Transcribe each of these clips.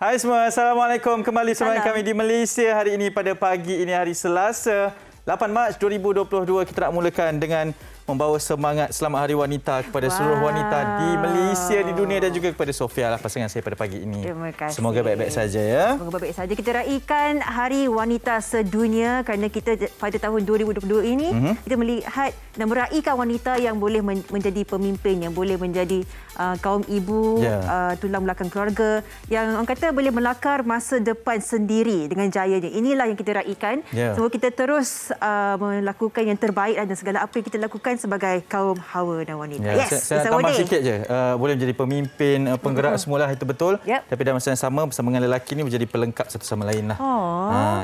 Hai semua, Assalamualaikum. Kembali bersama kami di Malaysia hari ini pada pagi ini hari Selasa 8 Mac 2022. Kita nak mulakan dengan membawa semangat Selamat Hari Wanita kepada seluruh wanita di Malaysia, di dunia dan juga kepada Sofia lah pasangan saya pada pagi ini. Terima kasih. Semoga baik-baik saja ya. Semoga baik-baik saja. Kita raikan Hari Wanita Sedunia kerana kita pada tahun 2022 ini kita melihat dan meraikan wanita yang boleh menjadi pemimpin, yang boleh menjadi kaum ibu, tulang belakang keluarga, yang orang kata boleh melakar masa depan sendiri dengan jayanya. Inilah yang kita raikan. Semoga kita terus melakukan yang terbaik dan segala apa yang kita lakukan sebagai kaum hawa dan wanita. Saya tambah sikit je. Boleh menjadi pemimpin, penggerak semualah, itu betul. Tapi dalam masa yang sama bersama dengan lelaki ini menjadi pelengkap satu sama lain lah.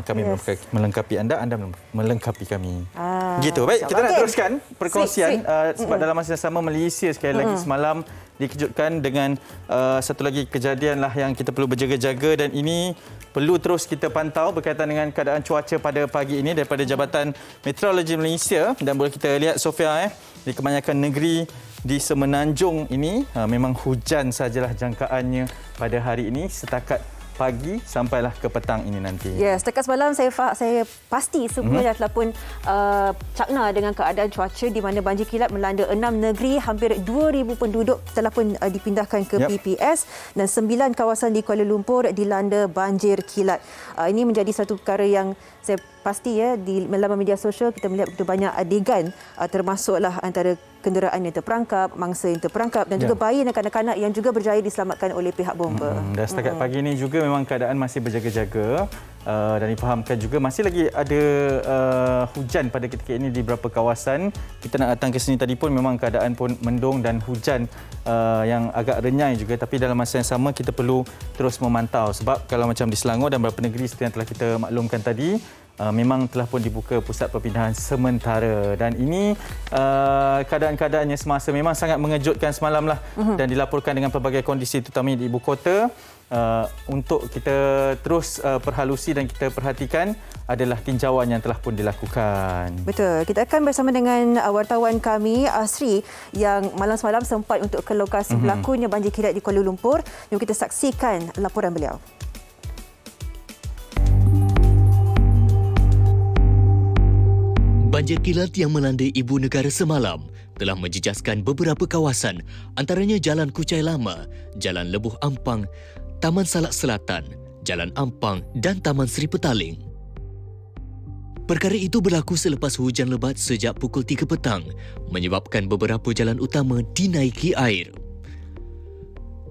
Kami melengkapi anda melengkapi kami. Gitu. Baik, kita nak teruskan perkongsian sebab dalam masa yang sama Malaysia sekali lagi semalam dikejutkan dengan satu lagi kejadian lah yang kita perlu berjaga-jaga, dan ini perlu terus kita pantau berkaitan dengan keadaan cuaca pada pagi ini daripada Jabatan Meteorologi Malaysia. Dan boleh kita lihat Sofia, di kebanyakan negeri di Semenanjung ini memang hujan sajalah jangkaannya pada hari ini setakat pagi sampailah ke petang ini nanti. Ya, setakat semalam saya pasti semuanya telah pun cakna dengan keadaan cuaca di mana banjir kilat melanda 6 negeri, hampir 2,000 penduduk telah pun dipindahkan ke PPS dan 9 kawasan di Kuala Lumpur dilanda banjir kilat. Ini menjadi satu perkara yang saya pasti di laman media sosial kita melihat begitu banyak adegan termasuklah antara kenderaan yang terperangkap, mangsa yang terperangkap dan juga bayi dan kanak-kanak yang juga berjaya diselamatkan oleh pihak bomba. Dan setakat pagi ini juga memang keadaan masih berjaga-jaga dan difahamkan juga masih lagi ada hujan pada ketika ini di beberapa kawasan. Kita nak datang ke sini tadi pun memang keadaan pun mendung dan hujan yang agak renyai juga, tapi dalam masa yang sama kita perlu terus memantau sebab kalau macam di Selangor dan beberapa negeri seperti yang telah kita maklumkan tadi, memang telah pun dibuka pusat perpindahan sementara, dan ini keadaan-keadaannya semasa memang sangat mengejutkan semalam lah dan dilaporkan dengan pelbagai kondisi terutamanya di ibu kota. Untuk kita terus perhalusi dan kita perhatikan adalah tinjauan yang telah pun dilakukan. Betul. Kita akan bersama dengan wartawan kami Asri yang malam semalam sempat untuk ke lokasi berlakunya banjir kilat di Kuala Lumpur. Jom kita saksikan laporan beliau. Banjir kilat yang melanda ibu negara semalam telah menjejaskan beberapa kawasan, antaranya Jalan Kuchai Lama, Jalan Lebuh Ampang, Taman Salak Selatan, Jalan Ampang dan Taman Seri Petaling. Perkara itu berlaku selepas hujan lebat sejak pukul 3 petang, menyebabkan beberapa jalan utama dinaiki air.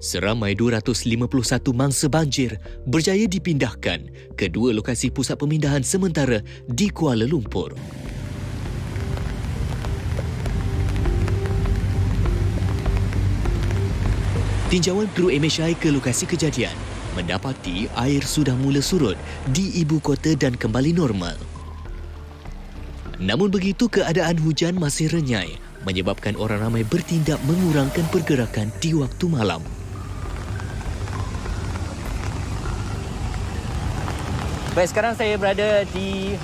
Seramai 251 mangsa banjir berjaya dipindahkan ke dua lokasi pusat pemindahan sementara di Kuala Lumpur. Tinjauan kru MHI ke lokasi kejadian mendapati air sudah mula surut di ibu kota dan kembali normal. Namun begitu, keadaan hujan masih renyai menyebabkan orang ramai bertindak mengurangkan pergerakan di waktu malam. Baik, sekarang saya berada di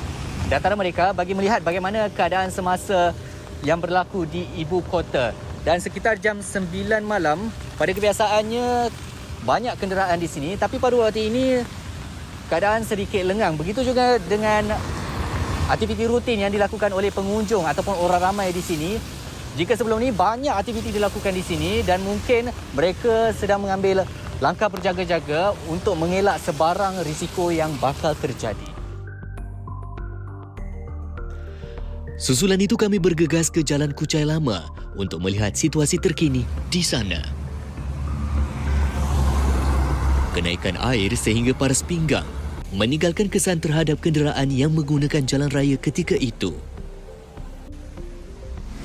Dataran Merdeka bagi melihat bagaimana keadaan semasa yang berlaku di ibu kota. Dan sekitar jam 9 malam, pada kebiasaannya banyak kenderaan di sini, tapi pada waktu ini keadaan sedikit lengang. Begitu juga dengan aktiviti rutin yang dilakukan oleh pengunjung ataupun orang ramai di sini. Jika sebelum ini banyak aktiviti dilakukan di sini dan mungkin mereka sedang mengambil langkah berjaga-jaga untuk mengelak sebarang risiko yang bakal terjadi. Susulan itu kami bergegas ke Jalan Kuchai Lama untuk melihat situasi terkini di sana. Kenaikan air sehingga paras pinggang meninggalkan kesan terhadap kenderaan yang menggunakan jalan raya ketika itu.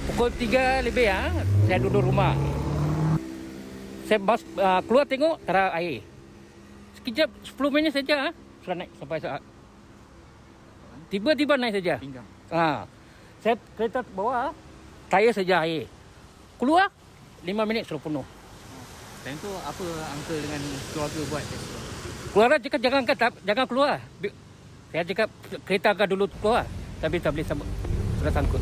Pukul 3 lebih saya duduk rumah. Saya keluar tengok tak ada air. Sekejap 10 minit saja sudah naik sampai saat. Tiba-tiba naik saja. Saya kereta bawah, tayar saja air. Keluar, 5 minit sudah penuh. Dan itu apa uncle dengan keluarga buat? Keluarga cakap jangan keluar. Saya cakap kereta akan dulu keluar. Tapi tak boleh sudah sangkut.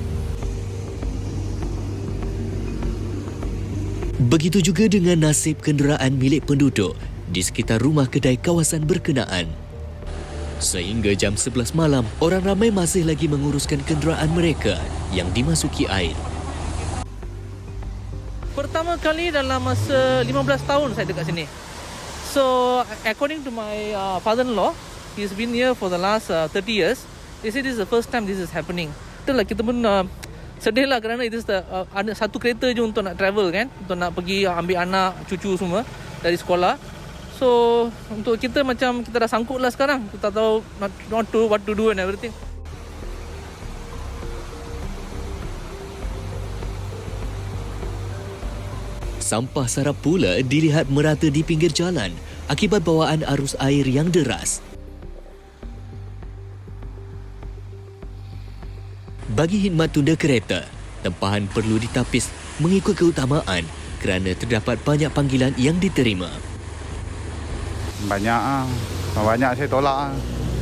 Begitu juga dengan nasib kenderaan milik penduduk di sekitar rumah kedai kawasan berkenaan. Sehingga jam 11 malam, orang ramai masih lagi menguruskan kenderaan mereka yang dimasuki air. Pertama kali dalam masa 15 tahun saya dekat sini. So, according to my father-in-law, he's been here for the last 30 years. They say this is the first time this is happening. Itulah kita pun sedih lah kerana itu ada satu kereta je untuk nak travel kan, untuk nak pergi ambil anak, cucu semua dari sekolah. So, untuk kita macam kita dah sangkut lah sekarang. Kita tahu what to do and everything. Sampah sarap pula dilihat merata di pinggir jalan akibat bawaan arus air yang deras. Bagi khidmat tunda kereta, tempahan perlu ditapis mengikut keutamaan kerana terdapat banyak panggilan yang diterima. Banyak saya tolak.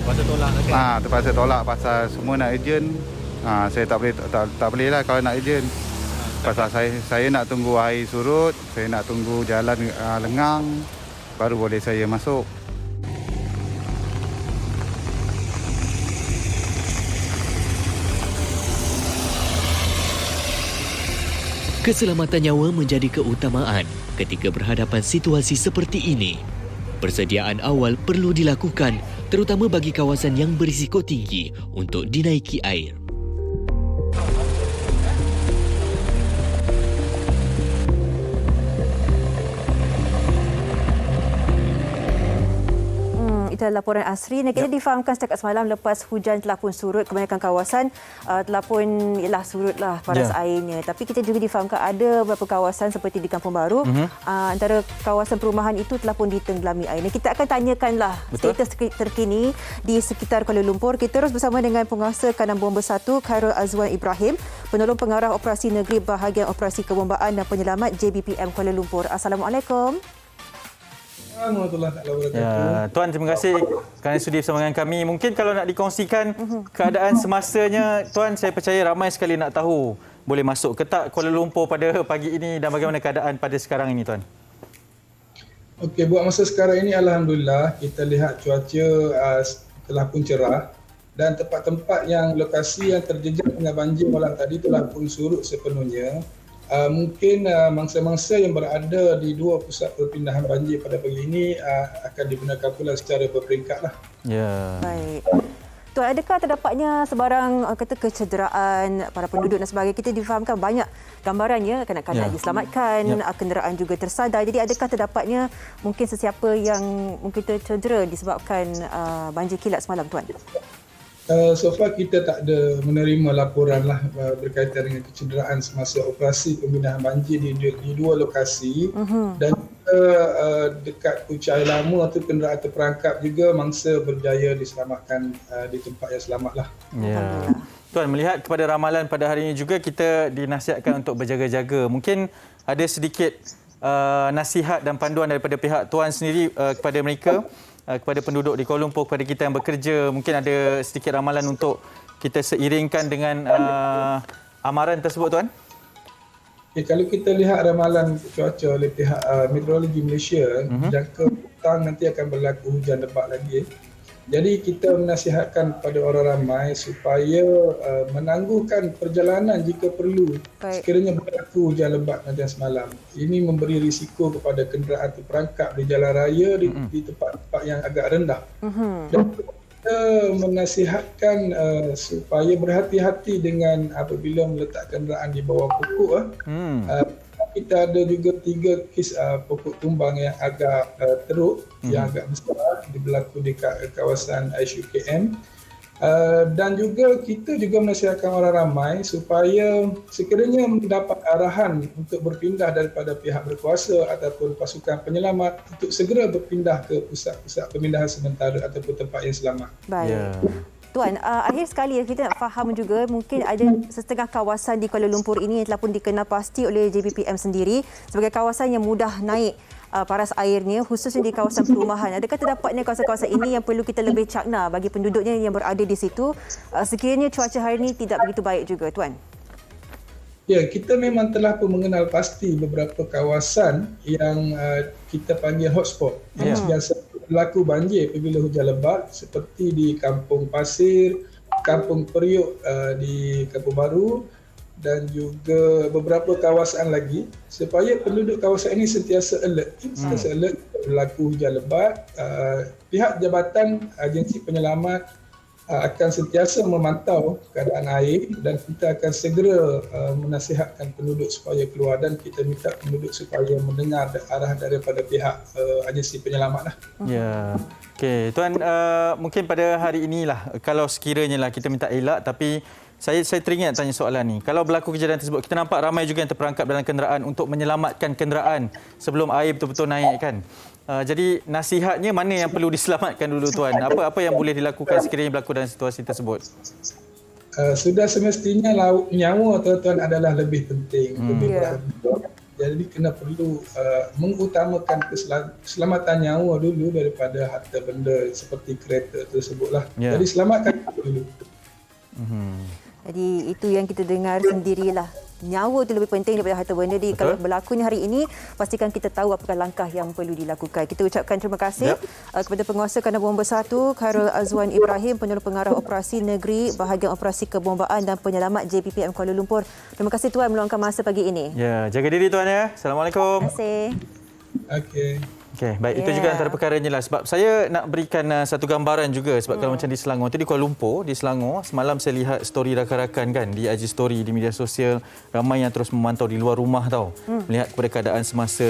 Pasal tolak kan? Terpaksa tolak pasal semua nak ejen. Saya tak boleh lah kalau nak ejen. Pasal saya nak tunggu air surut, saya nak tunggu jalan lengang, baru boleh saya masuk. Keselamatan nyawa menjadi keutamaan ketika berhadapan situasi seperti ini. Persediaan awal perlu dilakukan terutama bagi kawasan yang berisiko tinggi untuk dinaiki air. Itulah laporan Asri. Kita difahamkan setakat semalam lepas hujan telah pun surut, kebanyakan kawasan telah pun surutlah paras airnya. Tapi kita juga difahamkan ada beberapa kawasan seperti di Kampung Baru, antara kawasan perumahan itu telah pun ditenggelami air. Kita akan tanyakanlah status terkini di sekitar Kuala Lumpur. Kita terus bersama dengan Penguasa Kandang Bomba 1 Khairul Azwan Ibrahim, Penolong Pengarah Operasi Negeri Bahagian Operasi Kebombaan dan Penyelamat JBPM Kuala Lumpur. Assalamualaikum. Tuan, terima kasih kerana sudi bersama dengan kami. Mungkin kalau nak dikongsikan keadaan semasanya, Tuan, saya percaya ramai sekali nak tahu. Boleh masuk ke tak Kuala Lumpur pada pagi ini dan bagaimana keadaan pada sekarang ini, Tuan? Okey, buat masa sekarang ini Alhamdulillah kita lihat cuaca telah pun cerah dan tempat-tempat yang lokasi yang terjejak dengan banjir malam tadi telah pun surut sepenuhnya. Mungkin mangsa-mangsa yang berada di dua pusat perpindahan banjir pada pagi ini akan digunakan pula secara berperingkat lah. Ya. Baik. Tuan, adakah terdapatnya sebarang kecederaan para penduduk dan sebagainya? Kita difahamkan banyak gambarannya, kanak-kanak diselamatkan, kenderaan juga tersadar. Jadi adakah terdapatnya mungkin sesiapa yang mungkin tercedera disebabkan banjir kilat semalam, Tuan? So far kita tak ada menerima laporan lah berkaitan dengan kecederaan semasa operasi pembinaan banjir di dua lokasi dan dekat Kuchai Lama tu kenderaan terperangkap juga mangsa berjaya diselamatkan di tempat yang selamat lah. Ya. Tuan, melihat kepada ramalan pada hari ini juga kita dinasihatkan untuk berjaga-jaga. Mungkin ada sedikit nasihat dan panduan daripada pihak Tuan sendiri kepada mereka, kepada penduduk di Kuala Lumpur, kepada kita yang bekerja. Mungkin ada sedikit ramalan untuk kita seiringkan dengan amaran tersebut, Tuan? Okay, kalau kita lihat ramalan cuaca oleh pihak Meteorologi Malaysia, jangka petang nanti akan berlaku hujan lebat lagi. Jadi kita menasihatkan kepada orang ramai supaya menangguhkan perjalanan jika perlu. Sekiranya berlaku hujan lebat macam semalam. Ini memberi risiko kepada kenderaan terperangkap di jalan raya di tempat-tempat yang agak rendah. Dan kita menasihatkan supaya berhati-hati dengan apabila meletak kenderaan di bawah pokok. Kita ada juga 3 kes pokok tumbang yang agak teruk, yang agak besar berlaku di kawasan ISUKM. Dan juga kita juga menasihatkan orang ramai supaya sekiranya mendapat arahan untuk berpindah daripada pihak berkuasa ataupun pasukan penyelamat untuk segera berpindah ke pusat-pusat pemindahan sementara ataupun tempat yang selamat. Baik. Tuan, akhir sekali kita nak faham juga mungkin ada setengah kawasan di Kuala Lumpur ini yang telah pun dikenal pasti oleh JBPM sendiri sebagai kawasan yang mudah naik paras airnya, khususnya di kawasan perumahan. Adakah terdapatnya kawasan-kawasan ini yang perlu kita lebih cakna bagi penduduknya yang berada di situ sekiranya cuaca hari ini tidak begitu baik juga, Tuan? Ya, kita memang telah pun mengenal pasti beberapa kawasan yang kita panggil hotspot. Yang biasa berlaku banjir apabila hujan lebat seperti di Kampung Pasir, Kampung Periuk di Kampung Baru dan juga beberapa kawasan lagi supaya penduduk kawasan ini sentiasa alert. Sentiasa alert berlaku hujan lebat. Pihak Jabatan Agensi Penyelamat akan sentiasa memantau keadaan air dan kita akan segera menasihatkan penduduk supaya keluar dan kita minta penduduk supaya mendengar arah daripada pihak agensi penyelamat lah. Ya. Okey, Tuan, mungkin pada hari inilah kalau sekiranya lah kita minta elak, tapi saya teringat tanya soalan ni. Kalau berlaku kejadian tersebut, kita nampak ramai juga yang terperangkap dalam kenderaan untuk menyelamatkan kenderaan sebelum air betul-betul naik kan. Jadi nasihatnya mana yang perlu diselamatkan dulu Tuan? Apa yang boleh dilakukan sekiranya berlaku dalam situasi tersebut? Sudah semestinya nyawa tuan-tuan adalah lebih penting, lebih berharga. Jadi kena perlu mengutamakan keselamatan nyawa dulu daripada harta benda seperti kereta tersebutlah. Jadi selamatkan dulu. Jadi itu yang kita dengar sendirilah. Nyawa itu lebih penting daripada harta benda. Jadi kalau berlakunya hari ini, pastikan kita tahu apakah langkah yang perlu dilakukan. Kita ucapkan terima kasih kepada Penguasa Kandang Bomba 1, Khairul Azwan Ibrahim, Penolong Pengarah Operasi Negeri, Bahagian Operasi Kebombaan dan Penyelamat JPPM Kuala Lumpur. Terima kasih Tuan meluangkan masa pagi ini. Ya, jaga diri Tuan ya. Assalamualaikum. Terima kasih. Okey, baik. Itu juga antara perkaranya lah. Sebab saya nak berikan satu gambaran juga. Sebab kalau macam di Selangor, tu di Kuala Lumpur, di Selangor, semalam saya lihat story rakan-rakan kan di IG story, di media sosial. Ramai yang terus memantau di luar rumah tau. Melihat kepada keadaan semasa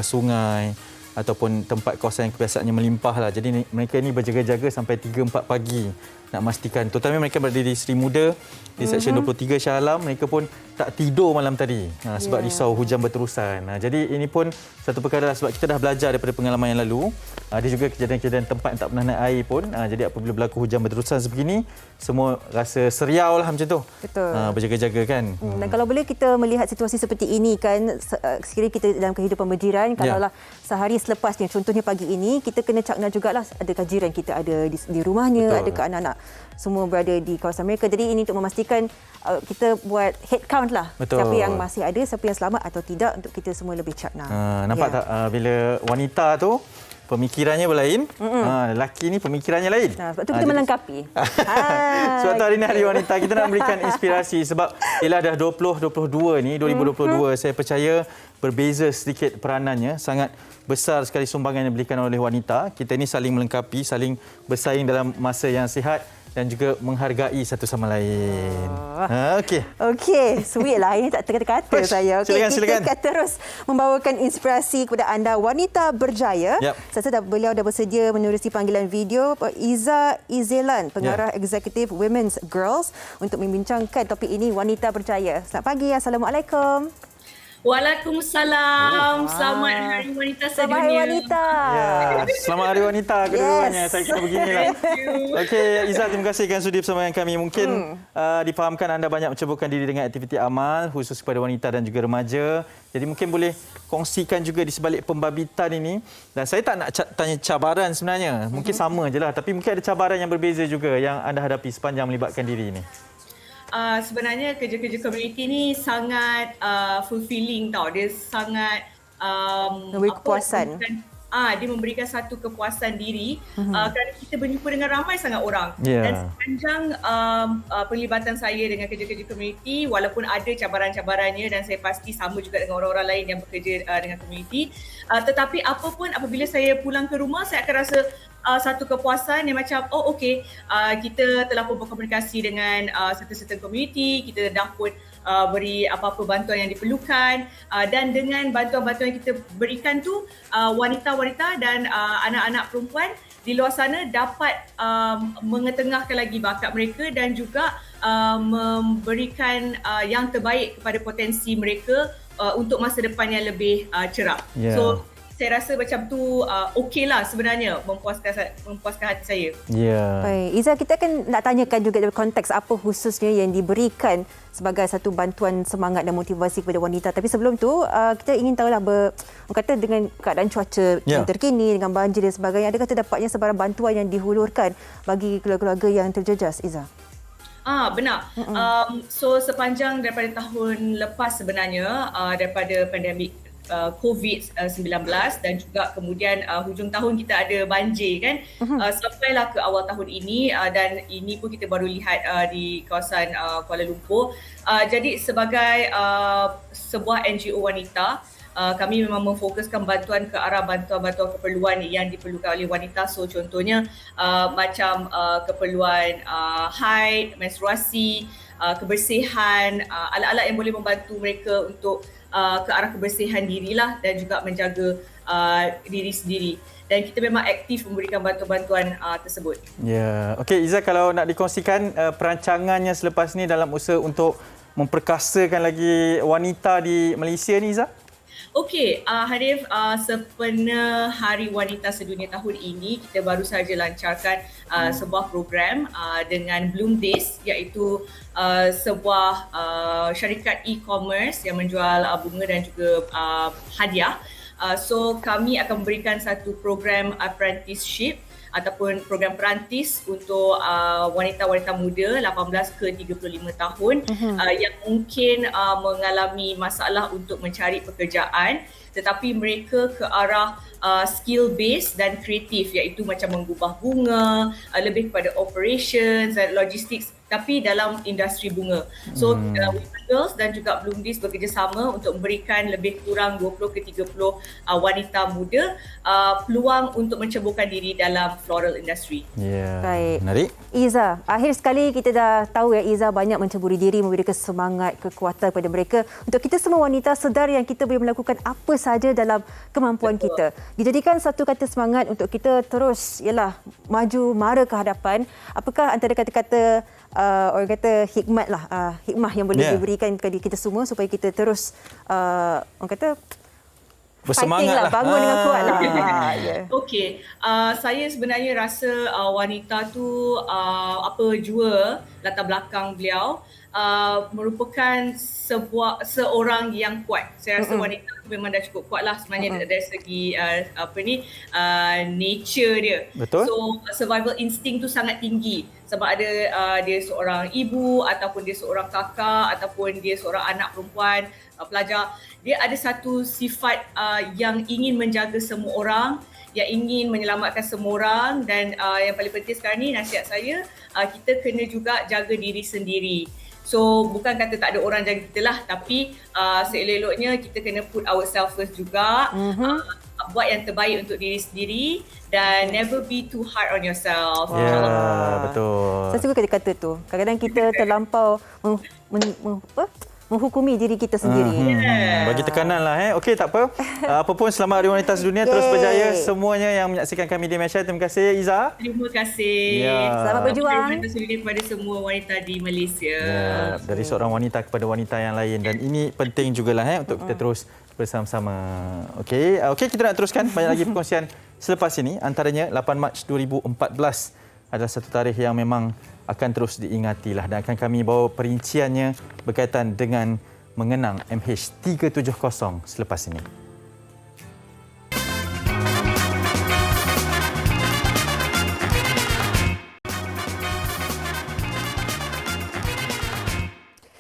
sungai ataupun tempat kawasan yang kebiasaannya melimpah lah. Jadi mereka ni berjaga-jaga sampai 3-4 pagi nak memastikan. Terutama mereka berada di Seri Muda, di Seksyen 23 Shah Alam, mereka pun tak tidur malam tadi sebab risau hujan berterusan. Jadi ini pun satu perkara lah, sebab kita dah belajar daripada pengalaman yang lalu. Ada juga kejadian-kejadian tempat yang tak pernah naik air pun. Jadi apabila berlaku hujan berterusan sebegini, semua rasa seriau lah macam tu. Betul. Berjaga-jaga kan. Dan kalau boleh kita melihat situasi seperti ini kan, sekiranya kita dalam kehidupan berjiran, kalaulah sehari selepasnya, contohnya pagi ini, kita kena cakna jugalah adakah jiran kita ada di rumahnya, adakah anak-anak semua berada di kawasan mereka. Jadi ini untuk memastikan kita buat head count lah. Betul. Siapa yang masih ada, siapa yang selamat atau tidak, untuk kita semua lebih cakna. Nampak tak bila wanita tu pemikirannya berlain, lelaki ni pemikirannya lain. Sebab tu kita melengkapi. Sebab tu hari ni Hari Wanita, kita nak memberikan inspirasi sebab ialah dah 2022 ni, 2022 saya percaya berbeza sedikit peranannya, sangat besar sekali sumbangan yang diberikan oleh wanita. Kita ini saling melengkapi, saling bersaing dalam masa yang sihat dan juga menghargai satu sama lain. Okey, sweet lah. Ini tak terkata-kata saya. Silakan. Kita terus membawakan inspirasi kepada anda, wanita berjaya. Beliau dah bersedia menerusi panggilan video Iza Izelan, Pengarah Eksekutif Women's Girls, untuk membincangkan topik ini, wanita berjaya. Selamat pagi. Assalamualaikum. Waalaikumsalam. Selamat Hari Wanita sedunia. Selamat Hari Wanita. Selamat Hari Wanita kedua-duanya. Saya kena beginilah. Okey, Iza, terima kasih kerana sudi bersama dengan kami. Mungkin difahamkan anda banyak menceburkan diri dengan aktiviti amal khusus kepada wanita dan juga remaja. Jadi mungkin boleh kongsikan juga di sebalik pembabitan ini. Dan saya tak nak tanya cabaran sebenarnya. Mungkin sama je lah. Tapi mungkin ada cabaran yang berbeza juga yang anda hadapi sepanjang melibatkan diri ini. Sebenarnya kerja-kerja komuniti ni sangat fulfilling tau. Dia sangat memberi kepuasan. Dia memberikan satu kepuasan diri kerana kita berjumpa dengan ramai sangat orang. Dan sepanjang perlibatan saya dengan kerja-kerja komuniti, walaupun ada cabaran-cabarannya dan saya pasti sama juga dengan orang-orang lain yang bekerja dengan komuniti, tetapi apapun apabila saya pulang ke rumah, saya akan rasa satu kepuasan yang macam kita telah pun berkomunikasi dengan certain komuniti, kita dah pun beri apa-apa bantuan yang diperlukan, dan dengan bantuan-bantuan yang kita berikan tu, wanita-wanita dan anak-anak perempuan di luar sana dapat mengetengahkan lagi bakat mereka dan juga memberikan yang terbaik kepada potensi mereka untuk masa depan yang lebih cerah. So saya rasa macam tu okeylah sebenarnya, memuaskan hati saya. Baik, Iza, kita akan nak tanyakan juga dalam konteks apa khususnya yang diberikan sebagai satu bantuan semangat dan motivasi kepada wanita. Tapi sebelum tu, kita ingin tahulah kata dengan keadaan cuaca yang terkini, dengan banjir dan sebagainya, adakah terdapatnya sebarang bantuan yang dihulurkan bagi keluarga-keluarga yang terjejas, Iza? Benar. So sepanjang daripada tahun lepas sebenarnya, daripada pandemik COVID-19 dan juga kemudian hujung tahun kita ada banjir kan, sampailah ke awal tahun ini, dan ini pun kita baru lihat di kawasan Kuala Lumpur. Jadi sebagai sebuah NGO wanita, kami memang memfokuskan bantuan ke arah bantuan-bantuan keperluan yang diperlukan oleh wanita. So contohnya macam keperluan haid, menstruasi, kebersihan, alat-alat yang boleh membantu mereka untuk ke arah kebersihan dirilah dan juga menjaga diri sendiri. Dan kita memang aktif memberikan bantuan-bantuan tersebut. Ya, okey Iza, kalau nak dikongsikan perancangannya selepas ni dalam usaha untuk memperkasakan lagi wanita di Malaysia ni, Iza? Okey, Harif, sempena Hari Wanita Sedunia tahun ini, kita baru saja lancarkan sebuah program dengan Bloom Days, iaitu sebuah syarikat e-commerce yang menjual bunga dan juga hadiah. So kami akan memberikan satu program apprenticeship ataupun program perantis untuk wanita-wanita muda 18 ke 35 tahun yang mungkin mengalami masalah untuk mencari pekerjaan, tetapi mereka ke arah skill based dan kreatif, iaitu macam mengubah bunga, lebih kepada operations dan logistics, tapi dalam industri bunga. So Women Girls dan juga Bloom Days bekerjasama untuk memberikan lebih kurang 20 ke 30 wanita muda peluang untuk menceburkan diri dalam floral industry. Ya, Baik. menarik. Iza, akhir sekali kita dah tahu ya, Iza banyak menceburi diri, memberikan semangat, kekuatan kepada mereka untuk kita semua wanita sedar yang kita boleh melakukan apa saja dalam kemampuan kita. Dijadikan satu kata semangat untuk kita terus maju mara ke hadapan. Apakah antara kata-kata orang kata hikmah yang boleh diberikan kepada kita semua supaya kita terus orang kata bersemangat bangun dengan kuat lah. Okey, saya sebenarnya rasa wanita tu jua latar belakang beliau merupakan seorang yang kuat. Saya rasa wanita tu memang dah cukup kuat lah sebenarnya dari segi nature dia. Betul. So survival instinct tu sangat tinggi, sama ada dia seorang ibu ataupun dia seorang kakak ataupun dia seorang anak perempuan, pelajar. Dia ada satu sifat yang ingin menjaga semua orang, yang ingin menyelamatkan semua orang, dan yang paling penting sekarang ni nasihat saya, kita kena juga jaga diri sendiri. So bukan kata tak ada orang jaga kita lah, tapi seelok-eloknya kita kena put ourselves first juga, buat yang terbaik untuk diri sendiri dan never be too hard on yourself. Ya, betul. Saya suka kata-kata tu. Kadang-kadang kita terlampau menghukumi diri kita sendiri. Bagi tekanan lah. Okey, tak apa. Apa pun, selamat Hari Wanita Sedunia. Terus berjaya semuanya yang menyaksikan kami di Malaysia. Terima kasih Iza. Terima kasih. Selamat berjuang. Hari Wanita Sedunia kepada semua wanita di Malaysia. Dari seorang wanita kepada wanita yang lain. Dan ini penting jugalah untuk kita terus bersama-sama. Okey, kita nak teruskan banyak lagi perkongsian selepas ini. Antaranya 8 Mac 2014 adalah satu tarikh yang memang akan terus diingatilah, dan akan kami bawa perinciannya berkaitan dengan mengenang MH370 selepas ini.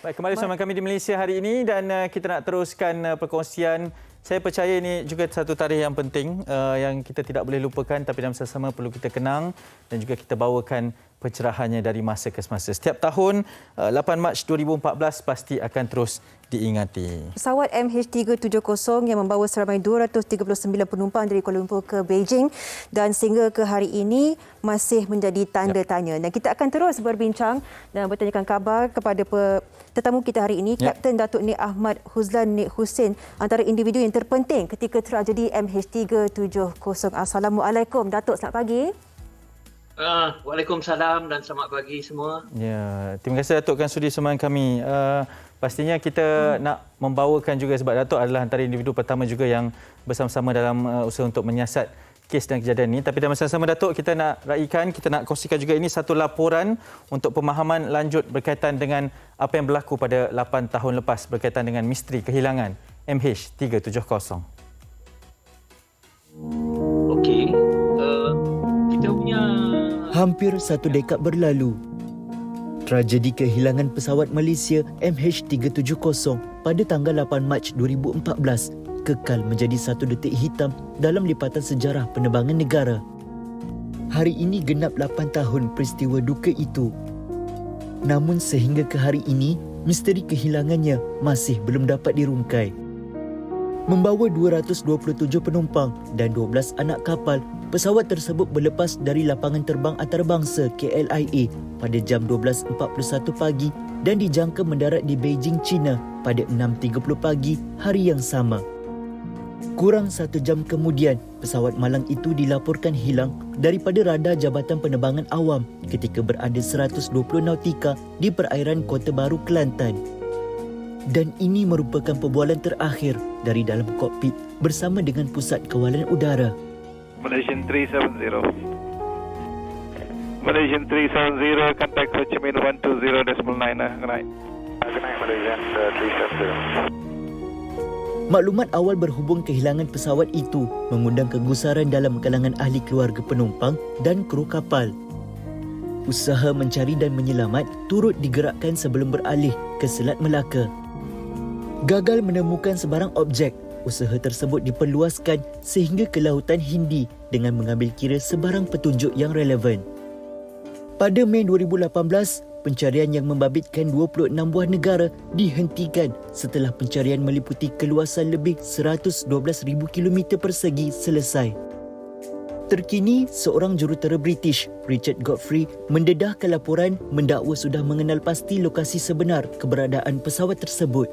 Baik, kembali bersama kami di Malaysia hari ini, dan kita nak teruskan perkongsian. Saya percaya ini juga satu tarikh yang penting yang kita tidak boleh lupakan, tapi dalam masa sama perlu kita kenang dan juga kita bawakan pencerahannya dari masa ke semasa. Setiap tahun 8 Mac 2014 pasti akan terus diingati. Pesawat MH370 yang membawa seramai 239 penumpang dari Kuala Lumpur ke Beijing dan sehingga ke hari ini masih menjadi tanda tanya. Dan kita akan terus berbincang dan bertanyakan khabar kepada tetamu kita hari ini, Kapten Datuk Nik Ahmad Huzlan Nik Hussein, antara individu yang terpenting ketika tragedi MH370. Assalamualaikum Datuk, selamat pagi. Waalaikumsalam dan selamat pagi semua. Ya, terima kasih Datuk kan sudi sumbangan kami. Pastinya kita nak membawakan juga sebab Datuk adalah antara individu pertama juga yang bersama-sama dalam usaha untuk menyiasat kes dan kejadian ini. Tapi dalam masa sama Datuk, kita nak raikan, kita nak kongsikan juga ini satu laporan untuk pemahaman lanjut berkaitan dengan apa yang berlaku pada 8 tahun lepas berkaitan dengan misteri kehilangan MH370. Okey, kita punya Hampir satu dekad berlalu, Tragedi kehilangan pesawat Malaysia MH370 pada tanggal 8 Mac 2014 kekal menjadi satu detik hitam dalam lipatan sejarah penerbangan negara. Hari ini genap 8 tahun peristiwa duka itu. Namun sehingga ke hari ini, misteri kehilangannya masih belum dapat dirungkai. Membawa 227 penumpang dan 12 anak kapal, pesawat tersebut berlepas dari lapangan terbang antarabangsa KLIA pada jam 12.41 pagi dan dijangka mendarat di Beijing, China pada 6.30 pagi hari yang sama. Kurang 1 jam kemudian, pesawat malang itu dilaporkan hilang daripada radar Jabatan Penerbangan Awam ketika berada 120 nautika di perairan Kota Baru, Kelantan. Dan ini merupakan perbualan terakhir dari dalam kokpit bersama dengan Pusat Kawalan Udara. Malaysian 370. Malaysian 370, contact Ho Chi Minh 120.9. Good night. Good night, Malaysian 370. Maklumat awal berhubung kehilangan pesawat itu mengundang kegusaran dalam kalangan ahli keluarga penumpang dan kru kapal. Usaha mencari dan menyelamat turut digerakkan sebelum beralih ke Selat Melaka. Gagal menemukan sebarang objek, usaha tersebut diperluaskan sehingga ke Lautan Hindi dengan mengambil kira sebarang petunjuk yang relevan. Pada Mei 2018, pencarian yang membabitkan 26 buah negara dihentikan setelah pencarian meliputi keluasan lebih 112,000 km persegi selesai. Terkini, seorang jurutera British, Richard Godfrey, mendedahkan laporan mendakwa sudah mengenal pasti lokasi sebenar keberadaan pesawat tersebut.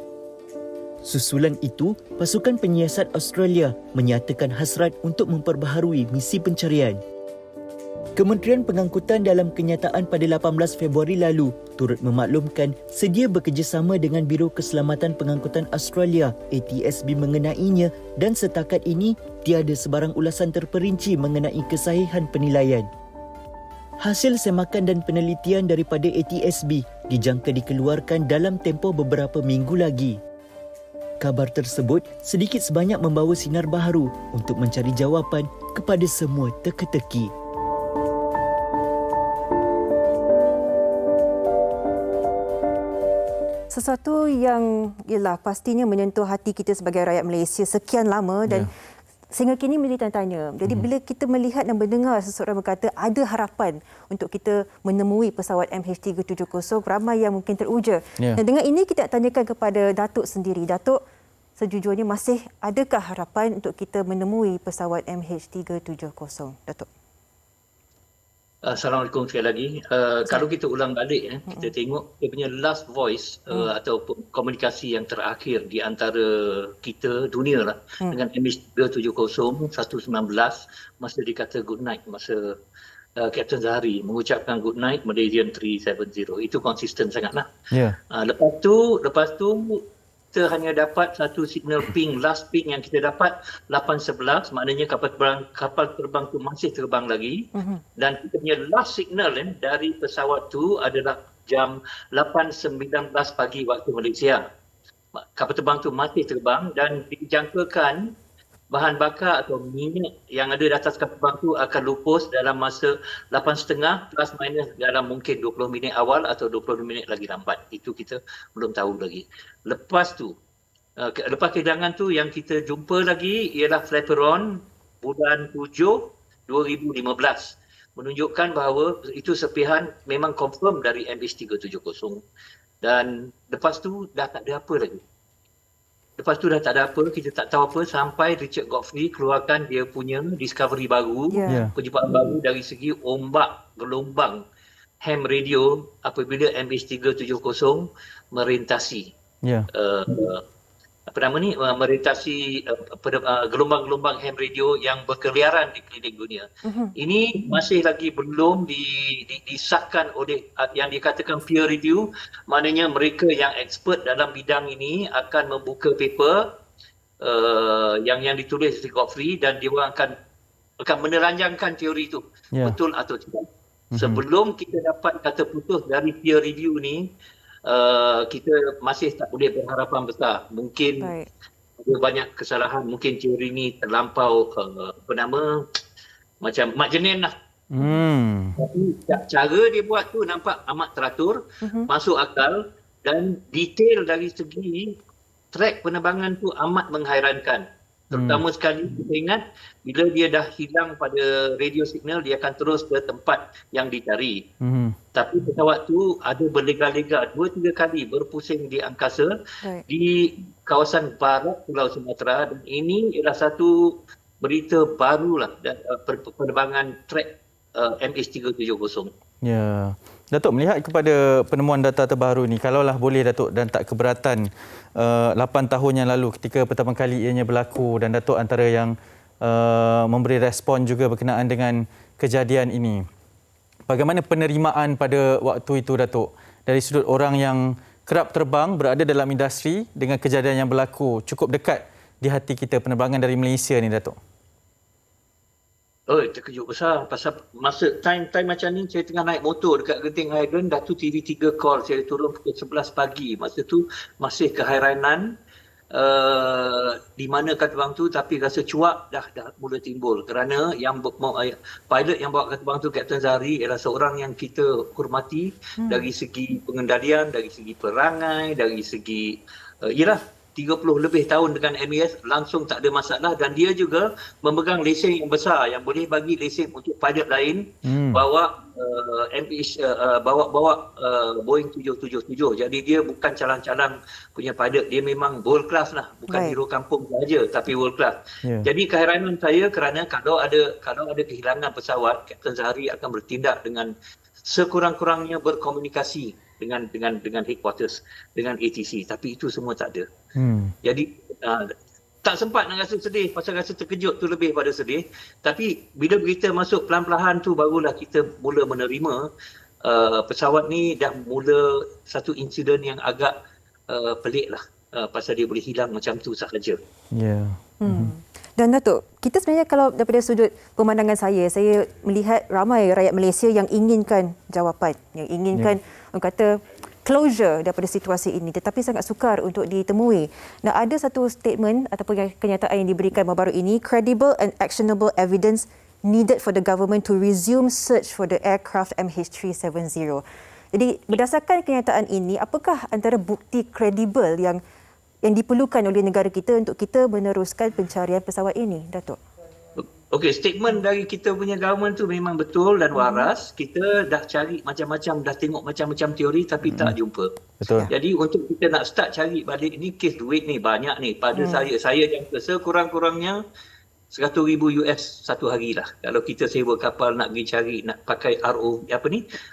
Susulan itu, pasukan penyiasat Australia menyatakan hasrat untuk memperbaharui misi pencarian. Kementerian Pengangkutan dalam kenyataan pada 18 Februari lalu turut memaklumkan sedia bekerjasama dengan Biro Keselamatan Pengangkutan Australia ATSB mengenainya dan setakat ini tiada sebarang ulasan terperinci mengenai kesahihan penilaian. Hasil semakan dan penelitian daripada ATSB dijangka dikeluarkan dalam tempoh beberapa minggu lagi. Kabar tersebut sedikit sebanyak membawa sinar baharu untuk mencari jawapan kepada semua teka-teki. Sesuatu yang ialah pastinya menyentuh hati kita sebagai rakyat Malaysia sekian lama dan sehingga kini menjadi tanya. Jadi bila kita melihat dan mendengar seseorang berkata ada harapan untuk kita menemui pesawat MH370, ramai yang mungkin teruja. Dan dengan ini kita tanyakan kepada Datuk sendiri. Datuk, sejujurnya masih adakah harapan untuk kita menemui pesawat MH370? Datuk. Assalamualaikum sekali lagi. Kalau kita ulang balik, kita tengok dia punya last voice atau komunikasi yang terakhir di antara kita dunia lah dengan MH370 119 masa dikata good night, masa Captain Zahari mengucapkan good night Malaysian 370. Itu konsisten sangatlah. Lepas tu kita hanya dapat satu signal ping, last ping yang kita dapat 8.11, maknanya kapal terbang tu masih terbang lagi. Dan kita punya last signal dari pesawat tu adalah jam 8.19 pagi waktu Malaysia. Kapal terbang tu masih terbang dan dijangkakan bahan bakar atau minyak yang ada di atas kapal terbang tu akan lupus dalam masa 8.30 plus minus dalam mungkin 20 minit awal atau 20 minit lagi lambat. Itu kita belum tahu lagi. Lepas kehilangan tu yang kita jumpa lagi ialah flaperon bulan 7 2015 menunjukkan bahawa itu serpihan memang confirm dari MH370 dan lepas tu dah tak ada apa lagi. Lepas tu dah tak ada apa, kita tak tahu apa sampai Richard Godfrey keluarkan dia punya discovery baru, perjumpaan baru dari segi ombak gelombang ham radio apabila MH370 merintasi merintasi gelombang-gelombang ham radio yang berkeliaran di keliling dunia. Ini masih lagi belum disahkan oleh yang dikatakan peer review, maknanya mereka yang expert dalam bidang ini akan membuka paper yang ditulis oleh Godfrey dan dia akan menelanjangkan teori itu betul atau tidak. Sebelum kita dapat kata putus dari peer review ni, kita masih tak boleh berharapan besar. Mungkin ada banyak kesalahan, mungkin teori ni terlampau macam mak jenin lah. Tapi cara dia buat tu nampak amat teratur, masuk akal dan detail dari segi track penerbangan tu amat menghairankan. Terutama sekali kita ingat bila dia dah hilang pada radio signal, dia akan terus ke tempat yang dicari. Tapi pesawat tu ada berlega-lega 2-3 kali berpusing di angkasa di kawasan barat Pulau Sumatera, dan ini ialah satu berita barulah penerbangan track MH370. Ya. Datuk, melihat kepada penemuan data terbaru ni, kalaulah boleh Datuk dan tak keberatan 8 tahun yang lalu ketika pertama kali ianya berlaku, dan Datuk antara yang memberi respon juga berkenaan dengan kejadian ini. Bagaimana penerimaan pada waktu itu Datuk dari sudut orang yang kerap terbang, berada dalam industri, dengan kejadian yang berlaku cukup dekat di hati kita, penerbangan dari Malaysia ni Datuk? Oh, terkejut besar pasal masa time macam ni saya tengah naik motor dekat Genting Highland, dah tu TV3 call saya turun pukul 11 pagi. Masa tu masih kehairanan di mana kapal terbang tu, tapi rasa cuak dah mula timbul kerana yang pilot yang bawa kapal terbang tu, Kapten Zahari, ialah seorang yang kita hormati dari segi pengendalian, dari segi perangai, dari segi ialah 30 lebih tahun dengan MAS, langsung tak ada masalah, dan dia juga memegang lesen yang besar yang boleh bagi lesen untuk pilot lain bawa bawa Boeing 777. Jadi dia bukan calang-calang punya pilot, dia memang world class lah, bukan hero kampung saja tapi world class. Jadi keheranan saya kerana kalau ada kehilangan pesawat, Kapten Zahari akan bertindak dengan sekurang-kurangnya berkomunikasi dengan headquarters, dengan ATC, tapi itu semua tak ada. Jadi tak sempat nak rasa sedih, pasal rasa terkejut tu lebih pada sedih. Tapi bila berita masuk pelan-pelan tu, barulah kita mula menerima pesawat ni dah mula satu insiden yang agak pelik lah, pasal dia boleh hilang macam tu sahaja. Dan Datuk, kita sebenarnya kalau daripada sudut pemandangan saya melihat ramai rakyat Malaysia yang inginkan jawapan, yang inginkan orang kata closure daripada situasi ini, tetapi sangat sukar untuk ditemui. Nah, ada satu statement ataupun kenyataan yang diberikan baru-baru ini, credible and actionable evidence needed for the government to resume search for the aircraft MH370. Jadi berdasarkan kenyataan ini, apakah antara bukti kredibel yang diperlukan oleh negara kita untuk kita meneruskan pencarian pesawat ini, Datuk? Okey, statement dari kita punya government tu memang betul dan waras. Kita dah cari macam-macam, dah tengok macam-macam teori tapi tak jumpa. Betul. Jadi untuk kita nak start cari balik ni, kes duit ni banyak ni. Pada saya jangka sekurang-kurangnya $100,000 satu hari lah. Kalau kita sewa kapal nak pergi cari, nak pakai RO,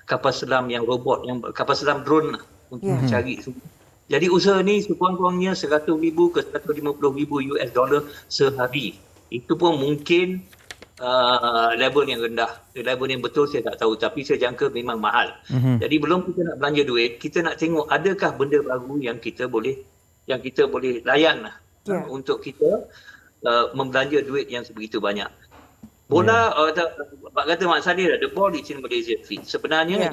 kapal selam yang robot, yang kapal selam drone lah, untuk cari semua. Jadi usaha ni sekurang-kurangnya $100,000 ke $150,000 sehari. Itu pun mungkin level yang rendah. Level yang betul saya tak tahu, tapi saya jangka memang mahal. Jadi belum kita nak belanja duit, kita nak tengok adakah benda baru yang kita boleh layan lah, untuk kita membelanja duit yang sebegitu banyak. Bola, kata Mak Sadir, the ball is in Malaysian feet. Sebenarnya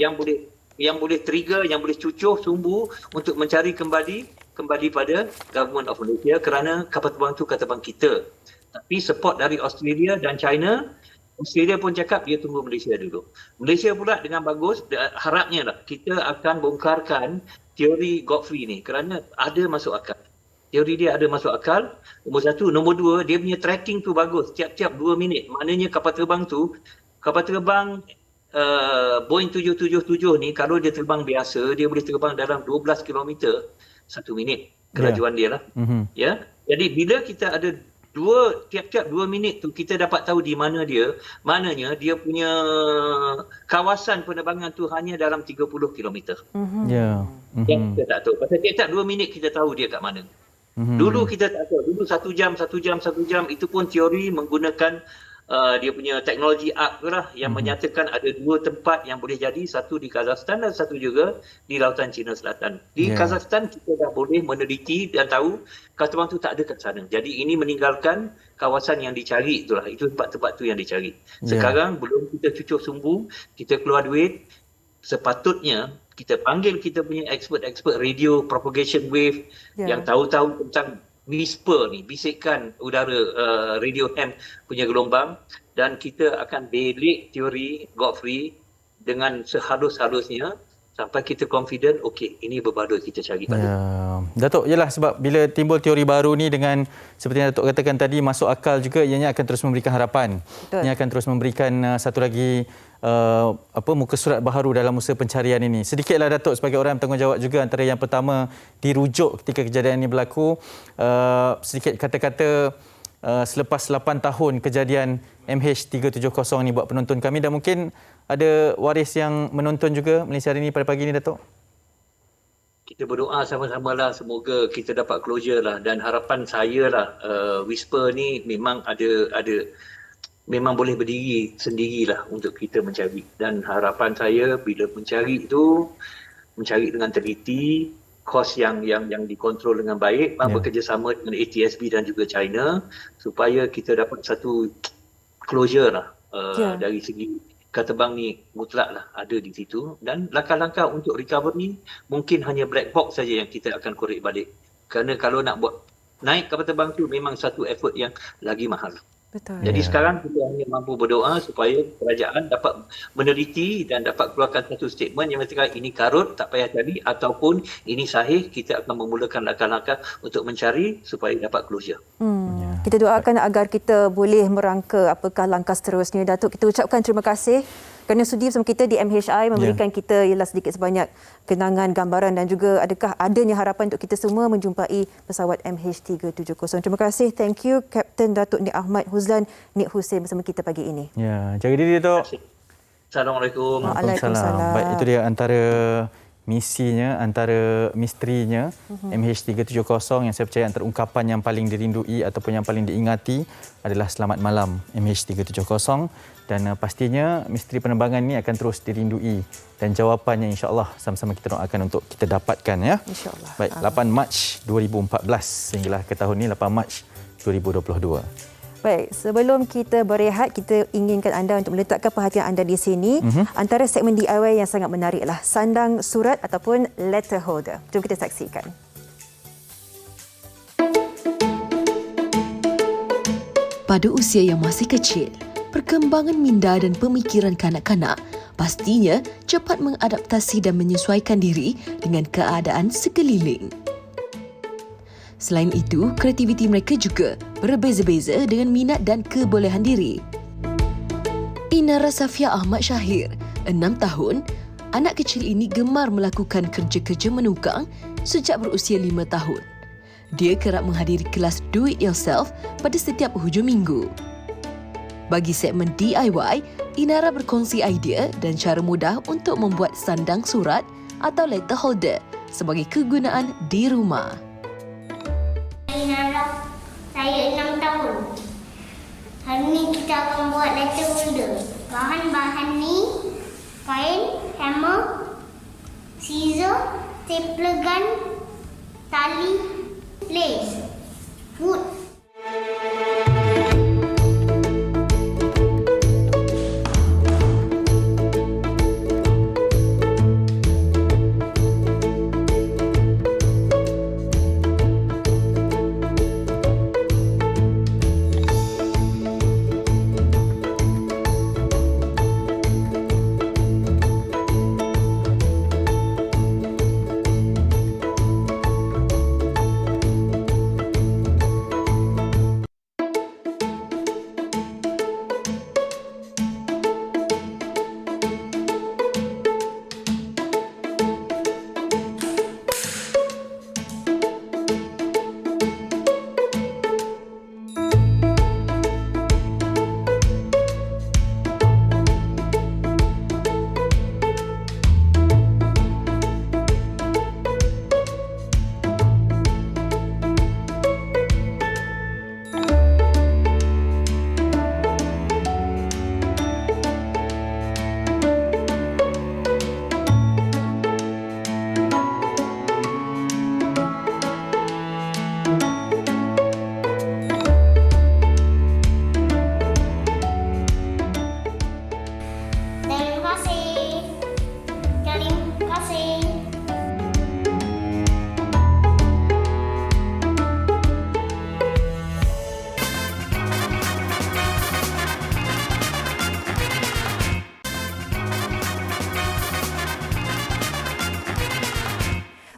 yang boleh trigger, yang boleh cucuh sumbu untuk mencari kembali pada Government of Malaysia, kerana kapal terbang tu kapal terbang kita. Tapi support dari Australia dan China, Australia pun cakap dia tunggu Malaysia dulu. Malaysia pula dengan bagus, harapnya lah kita akan bongkarkan teori Godfrey ni, kerana ada masuk akal. Teori dia ada masuk akal, nombor satu. Nombor dua, dia punya tracking tu bagus, tiap-tiap 2 minit. Maknanya kapal terbang Boeing 777 ni, kalau dia terbang biasa, dia boleh terbang dalam 12 km 1 minit. Kelajuan dia lah. Ya. Jadi bila kita ada tiap-tiap 2 minit tu kita dapat tahu di mana dia, maknanya dia punya kawasan penerbangan tu hanya dalam 30 km. Yang kita tak tahu. Pasal tiap-tiap 2 minit kita tahu dia kat mana. Dulu kita tak tahu. Dulu 1 jam, itu pun teori menggunakan dia punya teknologi ARC lah, yang menyatakan ada 2 tempat yang boleh jadi, satu di Kazakhstan dan satu juga di Lautan Cina Selatan. Di Kazakhstan kita dah boleh meneliti dan tahu kapal terbang tu tak ada kat sana. Jadi ini meninggalkan kawasan yang dicari itulah. Itu tempat-tempat tu yang dicari. Sekarang belum kita cucuk sumbu, kita keluar duit, sepatutnya kita panggil kita punya expert radio propagation wave yang tahu-tahu tentang whisper ni, bisikan udara radio ham punya gelombang, dan kita akan belik teori Godfrey dengan sehalus-halusnya sampai kita confident, okey, ini berbaloi kita cari balik. Datuk, yalah, sebab bila timbul teori baru ni dengan seperti yang Datuk katakan tadi, masuk akal juga, ianya akan terus memberikan harapan. Betul. Ia akan terus memberikan satu lagi muka surat baharu dalam usaha pencarian ini. Sedikitlah Datuk sebagai orang bertanggungjawab juga, antara yang pertama dirujuk ketika kejadian ini berlaku, sedikit kata-kata selepas 8 tahun kejadian MH370 ni buat penonton kami, dan mungkin ada waris yang menonton juga Malaysia hari ini pada pagi ini, Datuk. Kita berdoa sama-sama lah, semoga kita dapat closure lah, dan harapan saya lah, whisper ni memang memang boleh berdiri sendirilah untuk kita mencari, dan harapan saya bila mencari itu mencari dengan teliti, kos yang dikontrol dengan baik, bekerjasama dengan ATSB dan juga China, supaya kita dapat satu closure lah dari segi kata bang ni mutlak lah ada di situ, dan langkah-langkah untuk recovery mungkin hanya black box saja yang kita akan korek balik, kerana kalau nak buat naik kapal terbang tu memang satu effort yang lagi mahal. Betul. Jadi sekarang kita hanya mampu berdoa supaya kerajaan dapat meneliti dan dapat keluarkan satu statement yang mengatakan ini karut, tak payah cari, ataupun ini sahih, kita akan memulakan langkah-langkah untuk mencari supaya dapat closure. Kita doakan agar kita boleh merangka apakah langkah seterusnya. Datuk, kita ucapkan terima kasih kerana sudi bersama kita di MHI, memberikan kita ialah sedikit sebanyak kenangan, gambaran, dan juga adakah adanya harapan untuk kita semua menjumpai pesawat MH370. Terima kasih. Thank you Kapten Datuk Nik Ahmad Huzlan Nik Hussein bersama kita pagi ini. Ya, jaga diri, Datuk. Assalamualaikum. Waalaikumsalam. Baik, itu dia antara misinya, antara misterinya MH370, yang saya percaya antara ungkapan yang paling dirindui ataupun yang paling diingati adalah selamat malam MH370, dan pastinya misteri penerbangan ini akan terus dirindui, dan jawapannya insya-Allah sama-sama kita doakan untuk kita dapatkan, ya. Insya-Allah. Baik, 8 Mac 2014 sehinggalah ke tahun ini 8 Mac 2022. Baik, sebelum kita berehat, kita inginkan anda untuk meletakkan perhatian anda di sini. Antara segmen DIY yang sangat menariklah sandang surat ataupun letter holder. Jom kita saksikan. Pada usia yang masih kecil, perkembangan minda dan pemikiran kanak-kanak pastinya cepat mengadaptasi dan menyesuaikan diri dengan keadaan sekeliling. Selain itu, kreativiti mereka juga berbeza-beza dengan minat dan kebolehan diri. Inara Safia Ahmad Syahir, 6 tahun, anak kecil ini gemar melakukan kerja-kerja menukang sejak berusia 5 tahun. Dia kerap menghadiri kelas do it yourself pada setiap hujung minggu. Bagi segmen DIY, Inara berkongsi idea dan cara mudah untuk membuat sandang surat atau letter holder sebagai kegunaan di rumah. Inara, saya 6 tahun. Hari ini kita akan buat letter holder. Bahan-bahan ni kain, hammer, scissor, stapler gun, tali, lace, wood.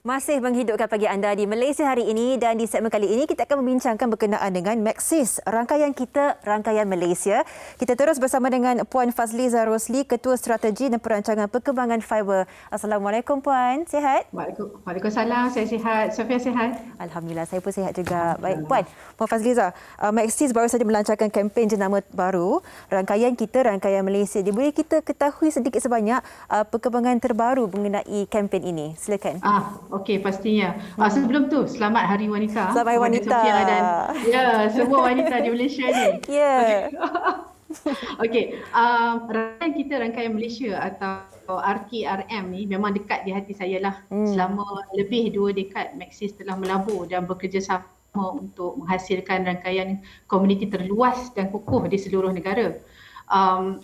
Masih menghidupkan pagi anda di Malaysia hari ini, dan di segmen kali ini kita akan membincangkan berkenaan dengan Maxis, rangkaian kita, rangkaian Malaysia. Kita terus bersama dengan Puan Fazliza Rosli, Ketua Strategi dan Perancangan Perkembangan Fiber. Assalamualaikum Puan, sihat? Waalaikumsalam, saya sihat. Sofia sihat? Alhamdulillah, saya pun sihat juga. Baik Puan Fazliza, Maxis baru saja melancarkan kempen jenama baru, rangkaian kita, rangkaian Malaysia. Boleh kita ketahui sedikit sebanyak perkembangan terbaru mengenai kempen ini? Silakan. Okey, pastinya. Sebelum tu, selamat Hari Wanita. Selamat Hari Wanita. Sofia dan semua wanita di Malaysia ni. Ya. Okey, rangkaian Malaysia atau RKRM ni memang dekat di hati saya lah. Selama lebih 2 dekad, Maxis telah melabur dan bekerjasama untuk menghasilkan rangkaian komuniti terluas dan kukuh di seluruh negara.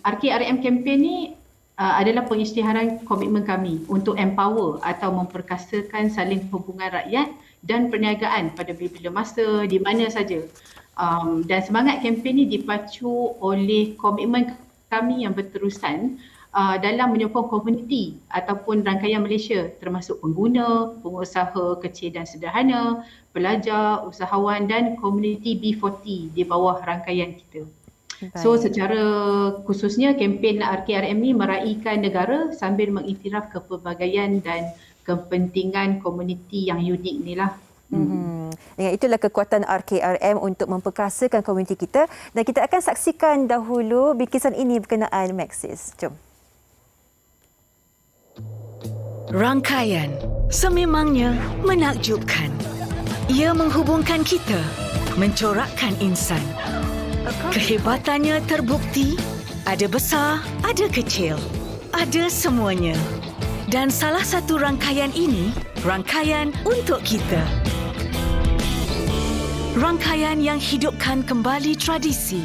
RKRM kempen ni adalah pengisytiharan komitmen kami untuk empower atau memperkasakan saling hubungan rakyat dan perniagaan pada bila-bila masa, di mana saja. Dan semangat kempen ini dipacu oleh komitmen kami yang berterusan dalam menyokong komuniti ataupun rangkaian Malaysia, termasuk pengguna, pengusaha kecil dan sederhana, pelajar, usahawan dan komuniti B40 di bawah rangkaian kita. So secara khususnya kempen RKRM ni meraihkan negara sambil mengiktiraf kepelbagaian dan kepentingan komuniti yang unik ni lah. Dengan itulah kekuatan RKRM untuk memperkasakan komuniti kita, dan kita akan saksikan dahulu bingkisan ini berkenaan Maxis. Jom. Rangkaian sememangnya menakjubkan. Ia menghubungkan kita, mencorakkan insan. Kehebatannya terbukti, ada besar, ada kecil, ada semuanya. Dan salah satu rangkaian ini, rangkaian untuk kita. Rangkaian yang hidupkan kembali tradisi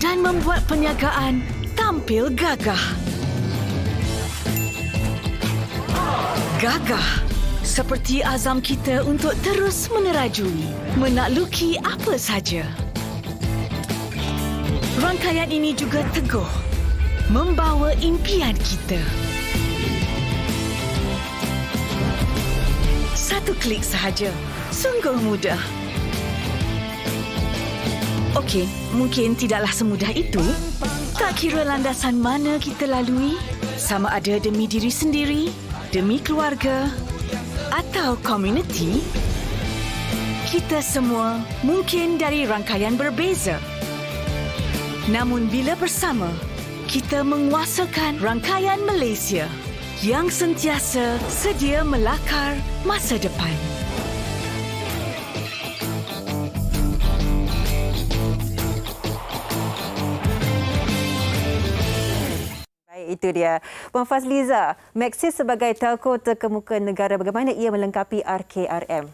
dan membuat perniagaan tampil gagah. Gagah seperti azam kita untuk terus menerajui, menakluki apa saja. Rangkaian ini juga teguh, membawa impian kita. Satu klik sahaja, sungguh mudah. Okey, mungkin tidaklah semudah itu. Tak kira landasan mana kita lalui, sama ada demi diri sendiri, demi keluarga, atau komuniti, kita semua mungkin dari rangkaian berbeza. Namun bila bersama, kita menguasakan rangkaian Malaysia yang sentiasa sedia melakar masa depan. Itu dia. Puan Fazliza, Maxis sebagai telco terkemuka negara, bagaimana ia melengkapi RKRM?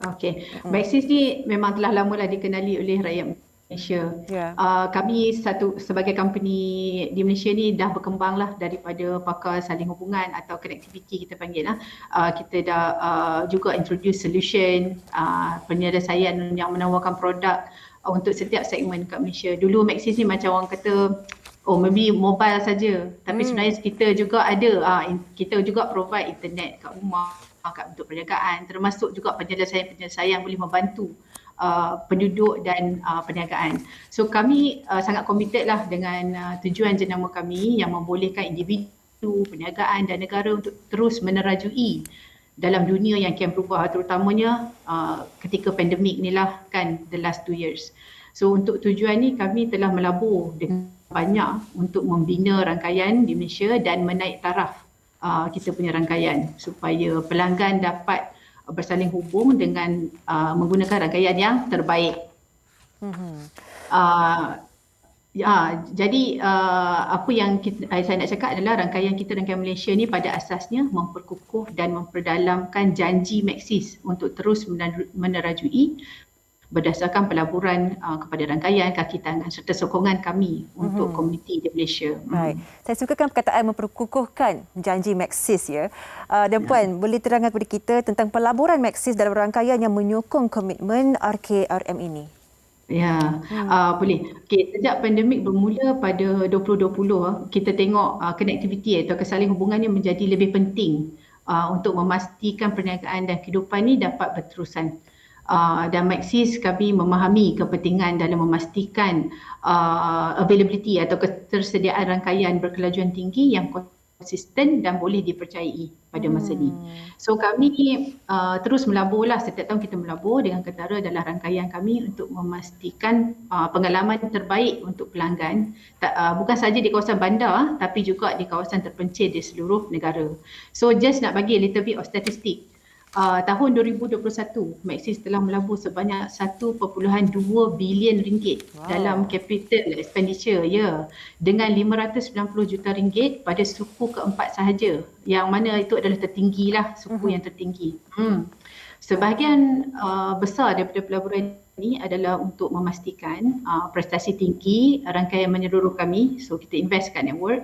Okey, Maxis ni memang telah lamalah dikenali oleh rakyat Malaysia. Kami sebagai company di Malaysia ni dah berkembanglah daripada pakar saling hubungan atau connectivity kita panggil lah. Kita dah juga introduce solution, penyelesaian yang menawarkan produk untuk setiap segmen kat Malaysia. Dulu Maxis ni macam orang kata maybe mobile saja, tapi sebenarnya kita juga ada, kita juga provide internet kat rumah, kat bentuk perniagaan, termasuk juga penyelesaian-penyelesaian yang boleh membantu penduduk dan perniagaan. So kami sangat committed lah dengan tujuan jenama kami yang membolehkan individu, perniagaan dan negara untuk terus menerajui dalam dunia yang kian berubah, terutamanya ketika pandemik ni lah kan, the last 2 years. So untuk tujuan ni kami telah melabur dengan banyak untuk membina rangkaian di Malaysia dan menaik taraf kita punya rangkaian supaya pelanggan dapat bersaling hubung dengan menggunakan rangkaian yang terbaik. Jadi apa yang saya nak cakap adalah rangkaian Malaysia ni pada asasnya memperkukuh dan memperdalamkan janji Maxis untuk terus menerajui berdasarkan pelaburan kepada rangkaian, kaki tangan serta sokongan kami untuk komuniti di Malaysia. Baik. Saya sukakan perkataan memperkukuhkan janji Maxis ya. Dan Puan, boleh terangkan kepada kita tentang pelaburan Maxis dalam rangkaian yang menyokong komitmen RKRM ini? Ya, boleh. Okey, sejak pandemik bermula pada 2020, kita tengok connectivity atau kesaling hubungan ni menjadi lebih penting untuk memastikan perniagaan dan kehidupan ni dapat berterusan. Dan Maxis kami memahami kepentingan dalam memastikan availability atau ketersediaan rangkaian berkelajuan tinggi yang konsisten dan boleh dipercayai pada masa ni. So kami terus melaburlah, setiap tahun kita melabur dengan ketara dalam rangkaian kami untuk memastikan pengalaman terbaik untuk pelanggan, bukan sahaja di kawasan bandar tapi juga di kawasan terpencil di seluruh negara. So just nak bagi a little bit of statistik. Tahun 2021, Maxis telah melabur sebanyak 1.2 bilion ringgit dalam capital expenditure dengan 590 juta ringgit pada suku keempat sahaja, yang mana itu adalah tertinggilah, suku yang tertinggi. Sebahagian besar daripada pelaburan ini adalah untuk memastikan prestasi tinggi rangkaian menyeluruh kami, so kita invest kat network,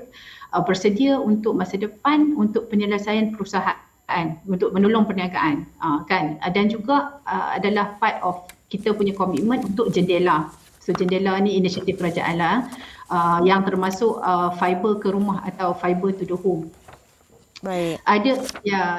bersedia untuk masa depan untuk penyelesaian perusahaan, untuk menolong perniagaan, kan, dan juga adalah part of kita punya komitmen untuk jendela. So jendela ni inisiatif kerajaan lah, yang termasuk fiber ke rumah atau fiber to the home. Baik. Ada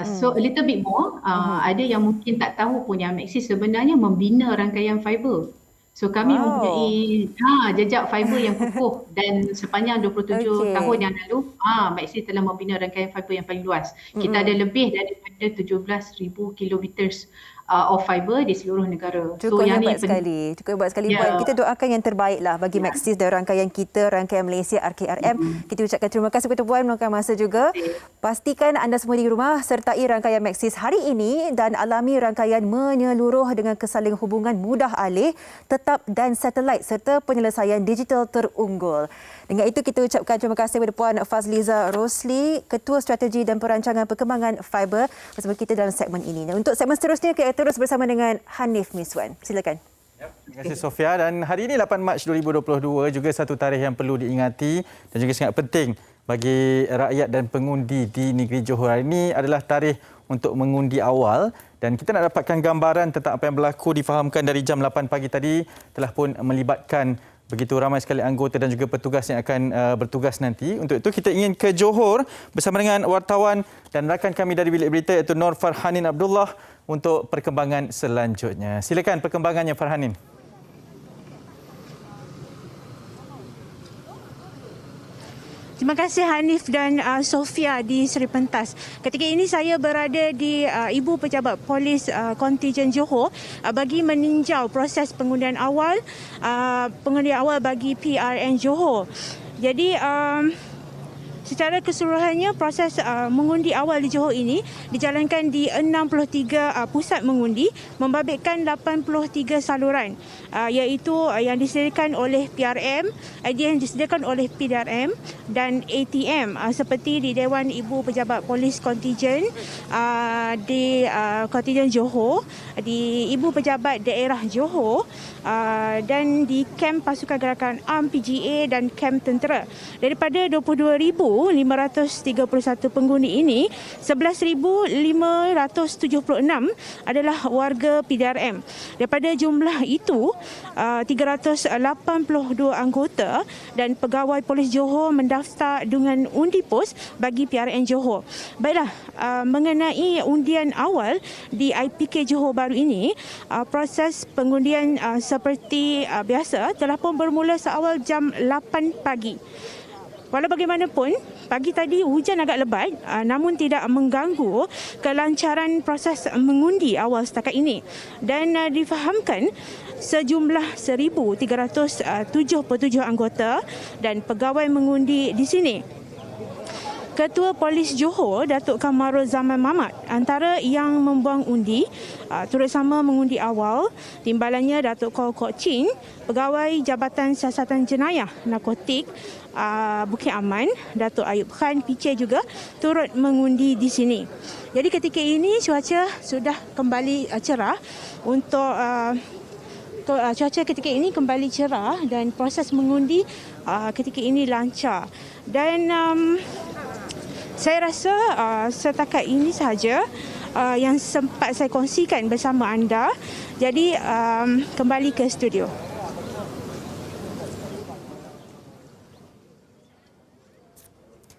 so a little bit more, ada yang mungkin tak tahu pun yang Maxis sebenarnya membina rangkaian fiber. So kami mempunyai jejak fiber yang kukuh dan sepanjang 27 tahun yang lalu Maxis telah membina rangkaian fiber yang paling luas. Kita ada lebih daripada 17,000 kilometers of fiber di seluruh negara. Cukup hebat sekali. Cukup hebat sekali. Kita doakan yang terbaik lah bagi Maxis dan rangkaian kita, rangkaian Malaysia RKRM. Kita ucapkan terima kasih kepada Puan meluangkan masa juga. Pastikan anda semua di rumah sertai rangkaian Maxis hari ini dan alami rangkaian menyeluruh dengan kesaling hubungan mudah alih, tetap dan satelit serta penyelesaian digital terunggul. Dengan itu kita ucapkan terima kasih kepada Puan Fazliza Rosli, Ketua Strategi dan Perancangan Perkembangan Fiber bersama kita dalam segmen ini. Dan untuk segmen seterusnya kita terus bersama dengan Hanif Miswan. Silakan. Terima kasih Sofia. Dan hari ini 8 Mac 2022 juga satu tarikh yang perlu diingati dan juga sangat penting bagi rakyat dan pengundi di negeri Johor. Hari ini adalah tarikh untuk mengundi awal dan kita nak dapatkan gambaran tentang apa yang berlaku, difahamkan dari jam 8 pagi tadi telah pun melibatkan begitu ramai sekali anggota dan juga petugas yang akan bertugas nanti. Untuk itu kita ingin ke Johor bersama dengan wartawan dan rakan kami dari Bilik Berita iaitu Nur Farhanin Abdullah untuk perkembangan selanjutnya. Silakan perkembangannya Farhanin. Terima kasih Hanif dan Sofia di Seri Pentas. Ketika ini saya berada di Ibu Pejabat Polis Kontijen Johor bagi meninjau proses pengundian awal bagi PRN Johor. Jadi secara keseluruhannya proses mengundi awal di Johor ini dijalankan di 63 pusat mengundi membabitkan 83 saluran iaitu yang disediakan oleh PRM, yang disediakan oleh PDRM dan ATM seperti di Dewan Ibu Pejabat Polis Kontijen di Kontijen Johor, di Ibu Pejabat Daerah Johor dan di Kem Pasukan Gerakan ARM PGA dan Kem Tentera. Daripada 22,531 pengundi ini, 11,576 adalah warga PDRM. Daripada jumlah itu, 382 anggota dan pegawai Polis Johor mendaftar dengan undi pos bagi PRN Johor. Baiklah, mengenai undian awal di IPK Johor baru ini, proses pengundian seperti biasa telah pun bermula seawal jam 8 pagi. Walau bagaimanapun, pagi tadi hujan agak lebat namun tidak mengganggu kelancaran proses mengundi awal setakat ini. Dan difahamkan sejumlah 1,377 anggota dan pegawai mengundi di sini. Ketua Polis Johor, Datuk Kamarul Zaman Mamat, antara yang membuang undi turut sama mengundi awal. Timbalannya Datuk Kok Chin, Pegawai Jabatan Siasatan Jenayah Narkotik Bukit Aman, Datuk Ayub Khan PC juga turut mengundi di sini. Jadi ketika ini cuaca sudah kembali cerah untuk cuaca ketika ini kembali cerah dan proses mengundi ketika ini lancar. Dan saya rasa setakat ini sahaja yang sempat saya kongsikan bersama anda. Jadi kembali ke studio.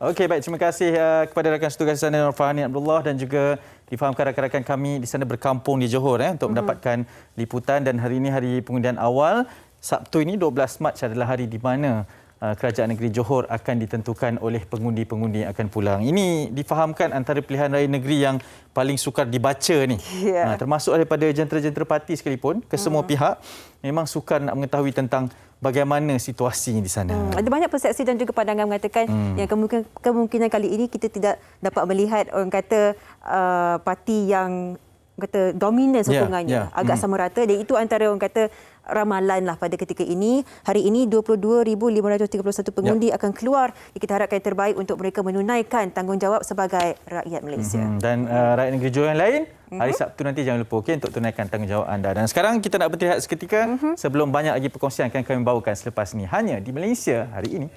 Okey, baik. Terima kasih kepada rakan setugas sana Nur Fahani Abdullah dan juga difahamkan rakan-rakan kami di sana berkampung di Johor untuk mendapatkan liputan. Dan hari ini hari pengundian awal. Sabtu ini 12 Mac adalah hari di mana Kerajaan Negeri Johor akan ditentukan oleh pengundi-pengundi yang akan pulang. Ini difahamkan antara pilihan raya negeri yang paling sukar dibaca ni. Termasuk daripada jentera-jentera parti sekalipun, kesemua pihak memang sukar nak mengetahui tentang bagaimana situasi di sana. Ada banyak persepsi dan juga pandangan mengatakan yang kemungkinan kali ini kita tidak dapat melihat orang kata parti yang kata dominan sokongannya agak sama rata, dan itu antara orang kata ramalan lah pada ketika ini. Hari ini 22,531 pengundi akan keluar. Kita harapkan yang terbaik untuk mereka menunaikan tanggungjawab sebagai rakyat Malaysia. Dan rakyat negeri Johor yang lain, hari Sabtu nanti jangan lupa untuk tunaikan tanggungjawab anda. Dan sekarang kita nak berhenti seketika sebelum banyak lagi perkongsian akan kami bawakan selepas ini hanya di Malaysia hari ini.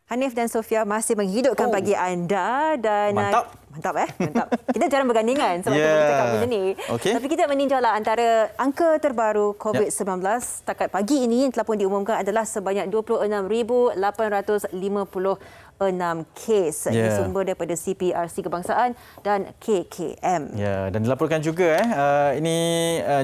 Hanif dan Sofia masih menghidupkan pagi anda dan mantap. Mantap. Kita jarang bergandingan sebab kita cakap macam ni. Tapi kita meninjaulah antara angka terbaru COVID-19 setakat pagi ini yang telah pun diumumkan adalah sebanyak 26,856 kes bersumber daripada CPRC Kebangsaan dan KKM. Dan dilaporkan juga ini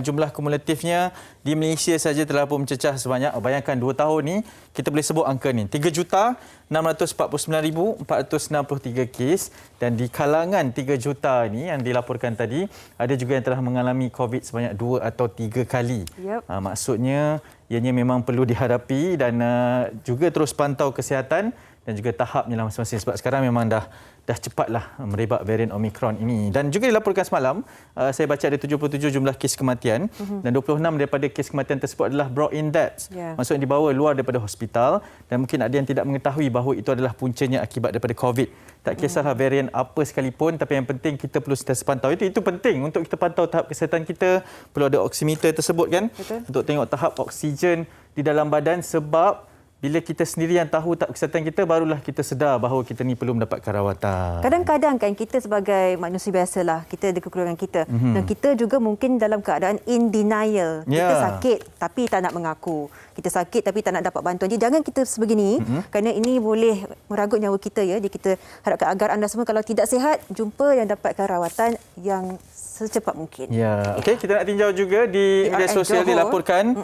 jumlah kumulatifnya di Malaysia saja telah pun mencecah sebanyak, bayangkan 2 tahun ni kita boleh sebut angka ni 3,649,463 kes, dan di kalangan 3 juta ni yang dilaporkan tadi ada juga yang telah mengalami COVID sebanyak 2 atau 3 kali. Maksudnya ianya memang perlu dihadapi dan juga terus pantau kesihatan dan juga tahapnya lah masing-masing, sebab sekarang memang dah cepatlah merebak varian Omicron ini. Dan juga dilaporkan semalam, saya baca ada 77 jumlah kes kematian dan 26 daripada kes kematian tersebut adalah brought in deaths. Maksudnya dibawa luar daripada hospital, dan mungkin ada yang tidak mengetahui bahawa itu adalah puncanya akibat daripada COVID. Tak kisahlah varian apa sekalipun, tapi yang penting kita perlu sentiasa pantau. Itu penting untuk kita pantau tahap kesihatan kita. Perlu ada oximeter tersebut kan, untuk tengok tahap oksigen di dalam badan, sebab bila kita sendiri yang tahu tahap kesihatan kita, barulah kita sedar bahawa kita ni perlu mendapatkan rawatan. Kadang-kadang kan kita sebagai manusia biasalah, kita ada kekurangan kita. Dan kita juga mungkin dalam keadaan in denial. Kita sakit tapi tak nak mengaku. Kita sakit tapi tak nak dapat bantuan. Jadi jangan kita sebegini, kerana ini boleh meragut nyawa kita. Jadi kita harapkan agar anda semua kalau tidak sihat, jumpa dan dapatkan rawatan yang secepat mungkin. Okey, kita nak tinjau juga di media sosial dilaporkan.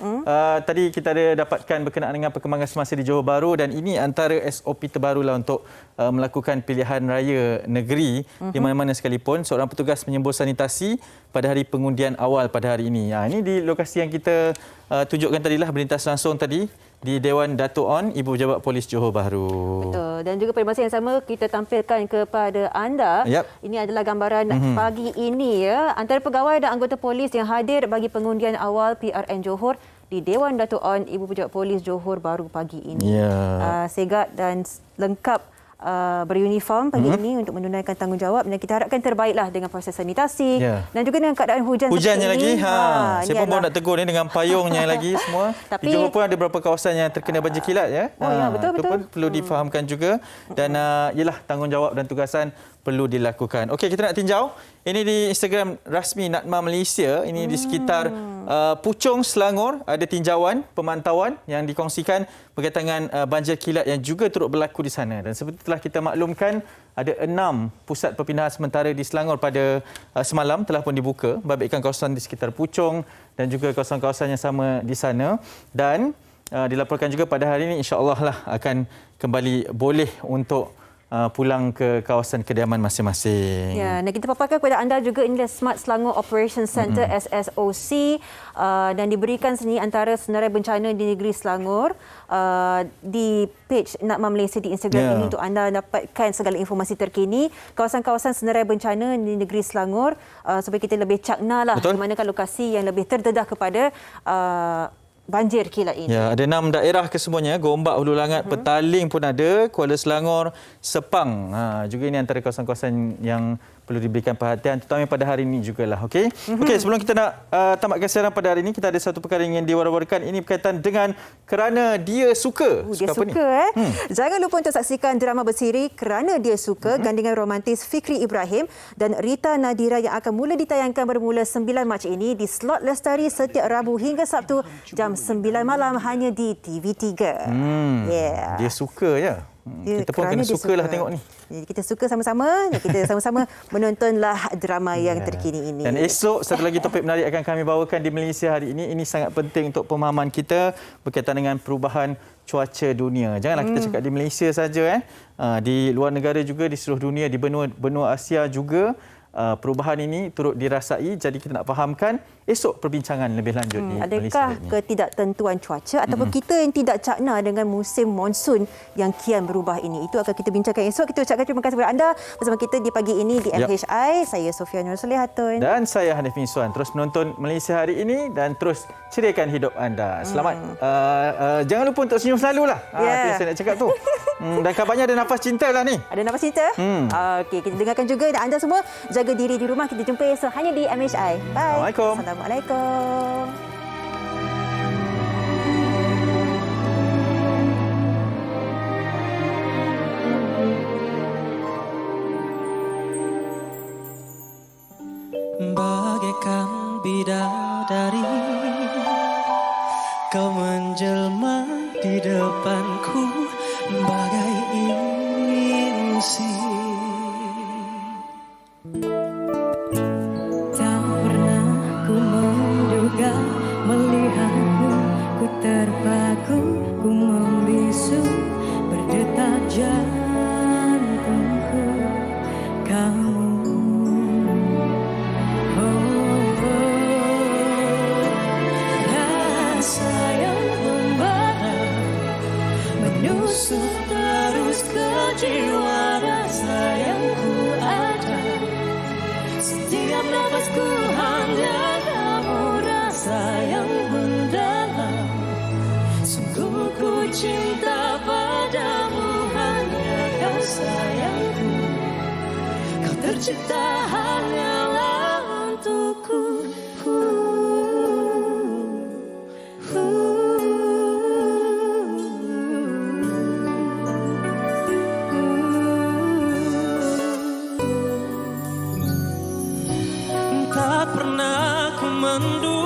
Tadi kita ada dapatkan berkenaan dengan perkembangan semasa di Johor Bahru, dan ini antara SOP terbarulah untuk melakukan pilihan raya negeri di mana-mana sekalipun. Seorang petugas menyembur sanitasi pada hari pengundian awal pada hari ini. Ini di lokasi yang kita tunjukkan tadilah, berlintas langsung tadi di Dewan Dato' On, Ibu Pejabat Polis Johor Bahru. Betul. Dan juga pada masa yang sama kita tampilkan kepada anda. Ini adalah gambaran pagi ini antara pegawai dan anggota polis yang hadir bagi pengundian awal PRN Johor di Dewan Dato' On, Ibu Pejabat Polis Johor Bahru pagi ini. Segak dan lengkap beruniform pagi ini untuk menunaikan tanggungjawab, dan kita harapkan terbaiklah dengan proses sanitasi dan juga dengan keadaan hujannya lagi. Ini. Saya pun baru nak tegur ni dengan payungnya lagi semua. Di Johor pun ada beberapa kawasan yang terkena banjir kilat betul. Itu pun perlu difahamkan juga, dan ialah tanggungjawab dan tugasan perlu dilakukan. Okey, kita nak tinjau ini di Instagram rasmi Natma Malaysia. Ini di sekitar Puchong, Selangor, ada tinjauan pemantauan yang dikongsikan berkaitan dengan banjir kilat yang juga turut berlaku di sana. Dan seperti telah kita maklumkan, ada 6 pusat perpindahan sementara di Selangor pada semalam telah pun dibuka, membabitkan kawasan di sekitar Puchong dan juga kawasan-kawasan yang sama di sana. Dan dilaporkan juga pada hari ini insya-Allah lah akan kembali boleh untuk pulang ke kawasan kediaman masing-masing. Dan kita paparkan kepada anda juga inilah Smart Selangor Operation Centre SSOC, dan diberikan sini antara senarai bencana di negeri Selangor di page Natma Malaysia di Instagram ini untuk anda dapatkan segala informasi terkini kawasan-kawasan senarai bencana di negeri Selangor, supaya kita lebih cakna lah di manakah lokasi yang lebih terdedah kepada banjir kilat ini. Ada 6 daerah kesemuanya, Gombak, Hulu Langat, Petaling pun ada, Kuala Selangor, Sepang. Juga ini antara kawasan-kawasan yang perlu diberikan perhatian, terutama pada hari ini jugalah. Okey, sebelum kita nak tamatkan siaran pada hari ini, kita ada satu perkara yang diwara-warakan. Ini berkaitan dengan Kerana Dia Suka. Dia suka. Jangan lupa untuk saksikan drama bersiri Kerana Dia Suka, gandingan romantis Fikri Ibrahim dan Rita Nadira yang akan mula ditayangkan bermula 9 Mac ini di slot Lestari setiap Rabu hingga Sabtu jam 9 malam hanya di TV3. Dia suka ya. Kita pun kena sukalah tengok ni. Kita suka sama-sama, kita sama-sama menontonlah drama yang terkini ini. Dan esok satu lagi topik menarik akan kami bawakan di Malaysia hari ini. Ini sangat penting untuk pemahaman kita berkaitan dengan perubahan cuaca dunia. Janganlah kita cakap di Malaysia saja, di luar negara juga, di seluruh dunia, di benua Asia juga. Perubahan ini turut dirasai, jadi kita nak fahamkan esok perbincangan lebih lanjut di Malaysia. Adakah ketidaktentuan cuaca ataupun kita yang tidak cakna dengan musim monsun yang kian berubah ini? Itu akan kita bincangkan esok. Kita ucapkan terima kasih kepada anda bersama kita di pagi ini di MHI. Saya Sofia Nur Solihatun. Dan saya Hanif Miswan. Terus menonton Malaysia hari ini dan terus ceriakan hidup anda. Selamat. Jangan lupa untuk senyum selalulah. Itu yang saya nak cakap tu. Dan kabarnya ada nafas cinta lah ni. Ada nafas cinta? Okey, kita dengarkan juga. Dan anda semua jaga diri di rumah. Kita jumpa esok hanya di MHI. Bye. Assalamualaikum. Bagaikan bidadari, kau menjelma di depanku bagai insi. Tak pernah ku menduga melihatmu, ku terpaku, ku membisu berdetak jantungku. Kamu menusuk terus ke jiwa, rasa yang ku ada. Setiap nafasku hanya kamu, rasa yang mendalam. Sungguh ku cinta padamu, hanya kau sayangku. Kau tercipta hanyalah untukku. Tak pernah ku menduga